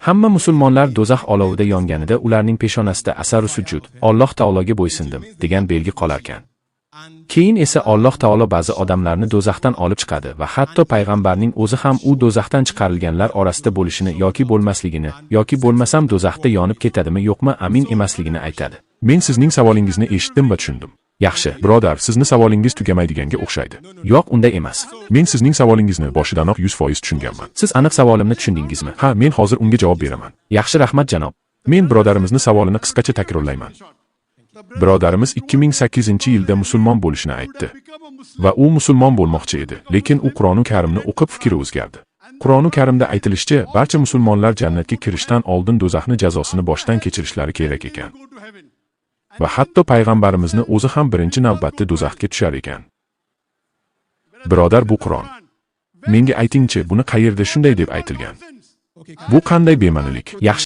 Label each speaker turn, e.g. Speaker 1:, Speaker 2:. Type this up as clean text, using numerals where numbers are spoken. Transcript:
Speaker 1: Hamma musulmonlar do'zax olovida yonganida ularning peshonasida asaru sujud, Alloh taologa bo'ysundim degan belgi qolarkan. Keyin esa Alloh taolo ba'zi odamlarni do'zaxdan olib chiqadi va hatto payg'ambarning o'zi ham u do'zaxdan chiqarilganlar orasida bo'lishini yoki bo'lmasligini, yoki bo'lmasam do'zaxda yonib ketadimi yo'qmi amin emasligini aytadi.
Speaker 2: Men sizning savolingizni eshitdim va tushundim.
Speaker 1: Yaxshi,
Speaker 2: Birodar, sizni savolingiz tugamaydiganga o'xshaydi.
Speaker 1: yo'q unday emas.
Speaker 2: Men sizning savolingizni boshidanoq 100% tushunganman.
Speaker 1: Siz aniq savolimni tushundingizmi?
Speaker 2: Ha, men hozir unga javob beraman.
Speaker 1: Yaxshi, rahmat janob.
Speaker 2: Men birodarimizni savolini qisqacha takrorlayman. Birodarimiz 2008-yilda musulmon bo'lishini aytdi va u musulmon bo'lmoqchi edi, lekin u Qur'oni Karimni o'qib fikri o'zgardi. Qur'oni Karimda aytilishicha, barcha musulmonlar jannatga kirishdan oldin do'zaxni jazosini boshdan kechirishlari kerak ekan. Va hatto payg'ambarimizni o'zi ham birinchi navbatda do'zaxga tushar ekan. Birodar, bu Qur'on. Menga aytingchi, buni qayerda shunday deb aytilgan? Bu qanday bema'nilik?
Speaker 1: Yaxshi